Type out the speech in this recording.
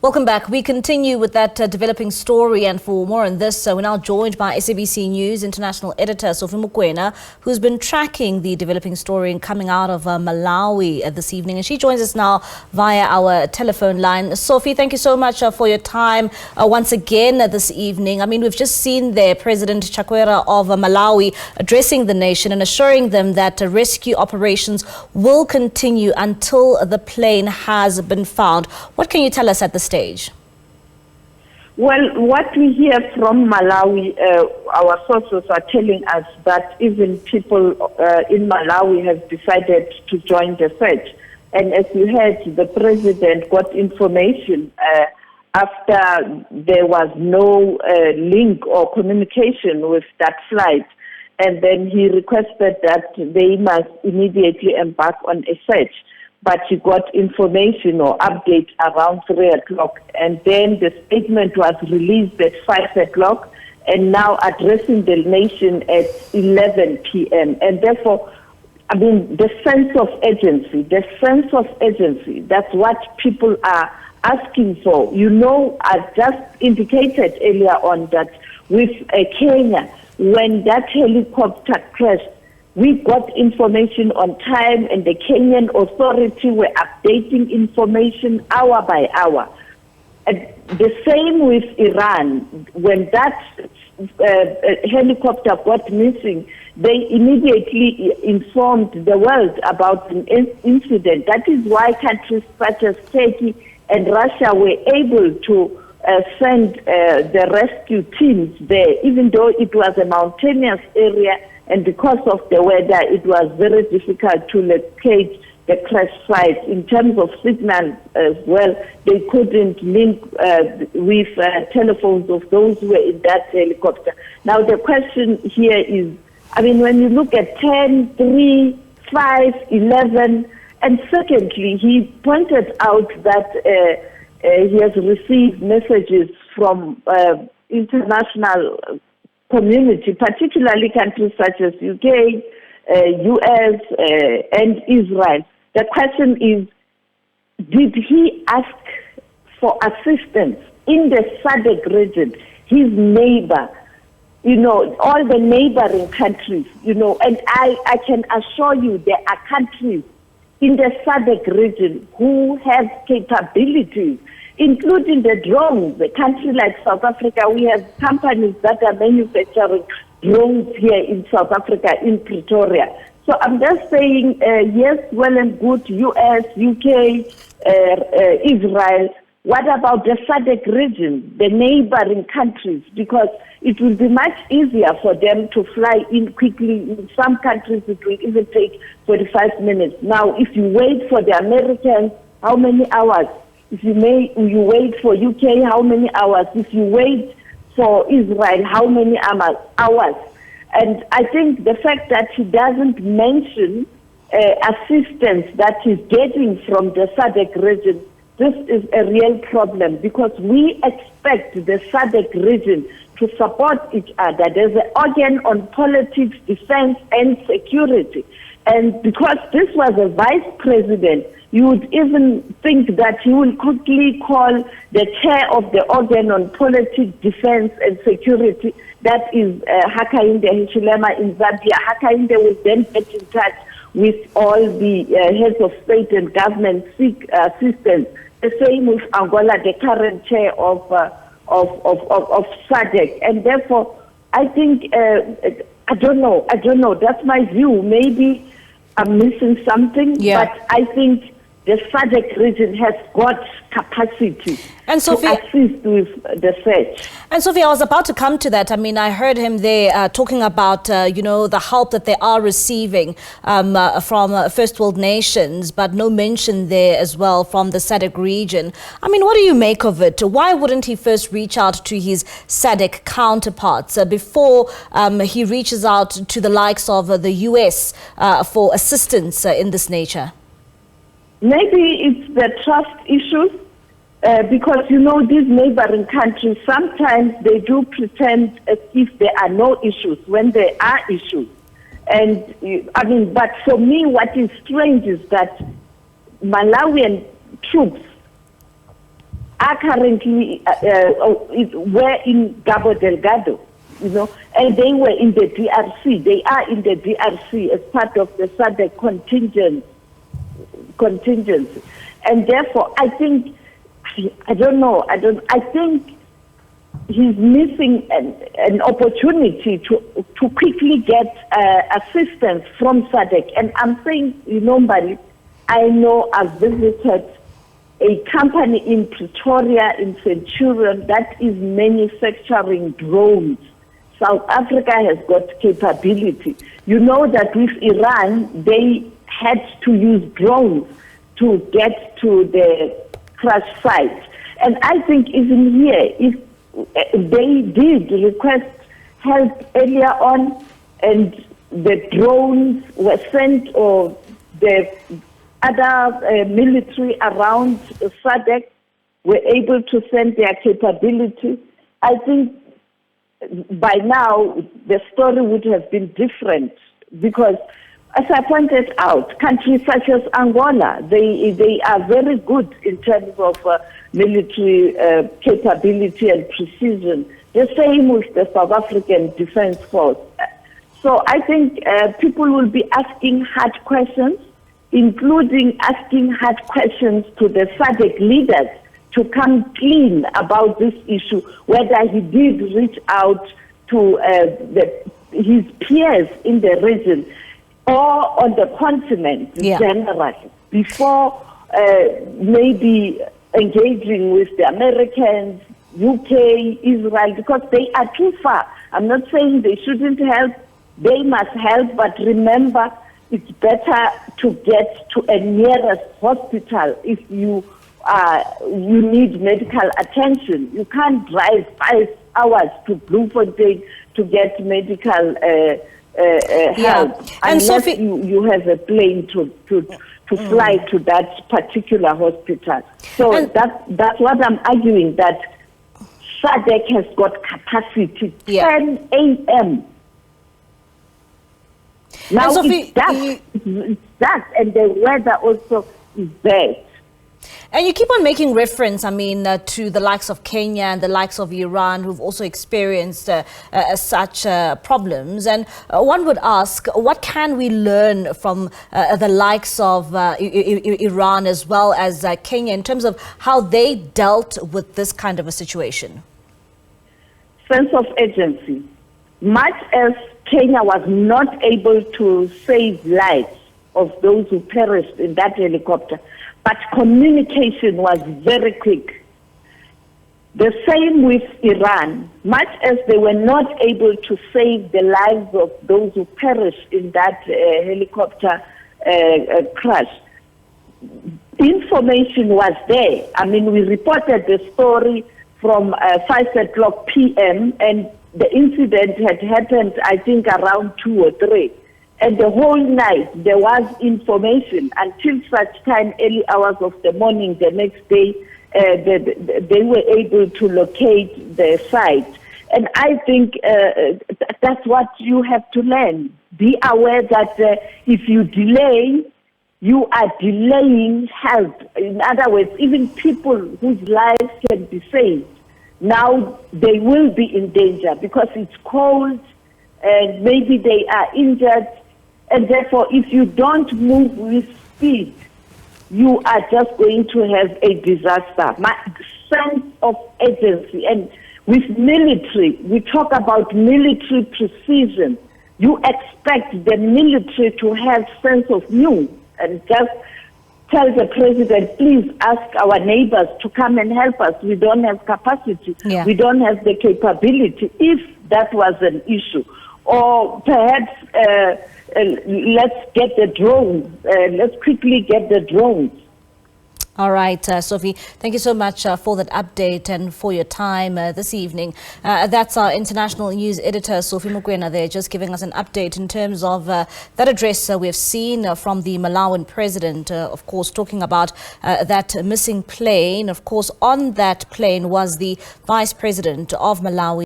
Welcome back. We continue with that developing story, and for more on this, we're now joined by SABC News international editor Sophie Mokoena, who's been tracking the developing story and coming out of Malawi this evening. And she joins us now via our telephone line. Sophie, thank you so much for your time once again this evening. I mean, we've just seen there President Chakwera of Malawi addressing the nation and assuring them that rescue operations will continue until the plane has been found. What can you tell us at this stage? Well, what we hear from Malawi, our sources are telling us that even people in Malawi have decided to join the search. And as you heard, the president got information after there was no link or communication with that flight. And then he requested that they must immediately embark on a search. But he got information or update around 3 o'clock. And then the statement was released at 5 o'clock and now addressing the nation at 11 p.m. And therefore, I mean, the sense of urgency, that's what people are asking for. You know, I just indicated earlier on that with Kenya, when that helicopter crashed, we got information on time, and the Kenyan authority were updating information hour by hour. And the same with Iran. When that helicopter got missing, they immediately informed the world about an incident. That is why countries such as Turkey and Russia were able to send the rescue teams there, even though it was a mountainous area. And because of the weather, it was very difficult to locate the crash site. In terms of signal as well, they couldn't link with telephones of those who were in that helicopter. Now, the question here is, I mean, when you look at 10, 3, 5, 11, and secondly, he pointed out that he has received messages from international community, particularly countries such as UK, US, and Israel. The question is, did he ask for assistance in the SADC region, his neighbor, you know, all the neighboring countries, you know, and I can assure you there are countries in the SADC region who have capabilities, including the drones. A country like South Africa, we have companies that are manufacturing drones here in South Africa, in Pretoria. So I'm just saying, yes, well and good, US, UK, Israel. What about the SADC region, the neighboring countries? Because it will be much easier for them to fly in quickly. In some countries, it will even take 45 minutes. Now, if you wait for the Americans, how many hours? If you wait for UK, how many hours? If you wait for Israel, how many hours? And I think the fact that he doesn't mention assistance that he's getting from the SADC region, this is a real problem, because we expect the SADC region to support each other. There's an organ on politics, defense, and security. And because this was a vice president, you would even think that he will quickly call the chair of the organ on politics, defense, and security. That is Hakainde Chilima in Zambia. Hakainde will then get in touch with all the heads of state and government, seek assistance. The same with Angola, the current chair of SADC. And therefore, I think, I don't know. That's my view. Maybe I'm missing something, but I think the SADC region has got capacity and Sophie, to assist with the search. And Sophie, I was about to come to that. I mean, I heard him there talking about, the help that they are receiving from first world nations, but no mention there as well from the SADC region. I mean, what do you make of it? Why wouldn't he first reach out to his SADC counterparts before he reaches out to the likes of the US for assistance in this nature? Maybe it's the trust issues, because, these neighboring countries, sometimes they do pretend as if there are no issues when there are issues. And, but for me, what is strange is that Malawian troops are currently were in Cabo Delgado, you know, and they were in the DRC. They are in the DRC as part of the SADC contingency. And therefore, I think, I think he's missing an opportunity to quickly get assistance from SADC. And I'm saying, you know, Mbali, I know I've visited a company in Pretoria, in Centurion, that is manufacturing drones. South Africa has got capability. You know that with Iran, they had to use drones to get to the crash site. And I think even here, if they did request help earlier on and the drones were sent, or the other military around SADC were able to send their capability, I think by now the story would have been different, because as I pointed out, countries such as Angola, they are very good in terms of military capability and precision. The same with the South African Defence Force. So I think people will be asking hard questions, including asking hard questions to the SADC leaders to come clean about this issue, whether he did reach out to his peers in the region or on the continent generally, before maybe engaging with the Americans, UK, Israel, because they are too far. I'm not saying they shouldn't help. They must help, but remember, it's better to get to a nearest hospital if you need medical attention. You can't drive 5 hours to Bloemfontein to get medical help, and unless Sophie, you have a plane to fly to that particular hospital. So that's what I'm arguing, that SADC has got capacity. 10 a.m. Now it's dark, and the weather also is bad. And you keep on making reference, I mean, to the likes of Kenya and the likes of Iran, who've also experienced such problems. And one would ask, what can we learn from the likes of Iran as well as Kenya in terms of how they dealt with this kind of a situation? Sense of urgency. Much as Kenya was not able to save lives of those who perished in that helicopter, but communication was very quick. The same with Iran. Much as they were not able to save the lives of those who perished in that helicopter crash, information was there. I mean, we reported the story from 5 o'clock p.m. and the incident had happened, I think, around 2 or 3. And the whole night there was information until such time, early hours of the morning the next day, they were able to locate the site. And I think that's what you have to learn. Be aware that if you delay, you are delaying help. In other words, even people whose lives can be saved, now they will be in danger because it's cold and maybe they are injured. And therefore, if you don't move with speed, you are just going to have a disaster. My sense of urgency, and with military, we talk about military precision. You expect the military to have sense of humor and just tell the president, please ask our neighbors to come and help us. We don't have capacity. We don't have the capability, if that was an issue. Or perhaps let's get the drones. Let's quickly get the drones. All right, Sophie, thank you so much for that update and for your time this evening. That's our international news editor, Sophie Mokoena, there, just giving us an update in terms of that address we have seen from the Malawian president, of course, talking about that missing plane. Of course, on that plane was the vice president of Malawi,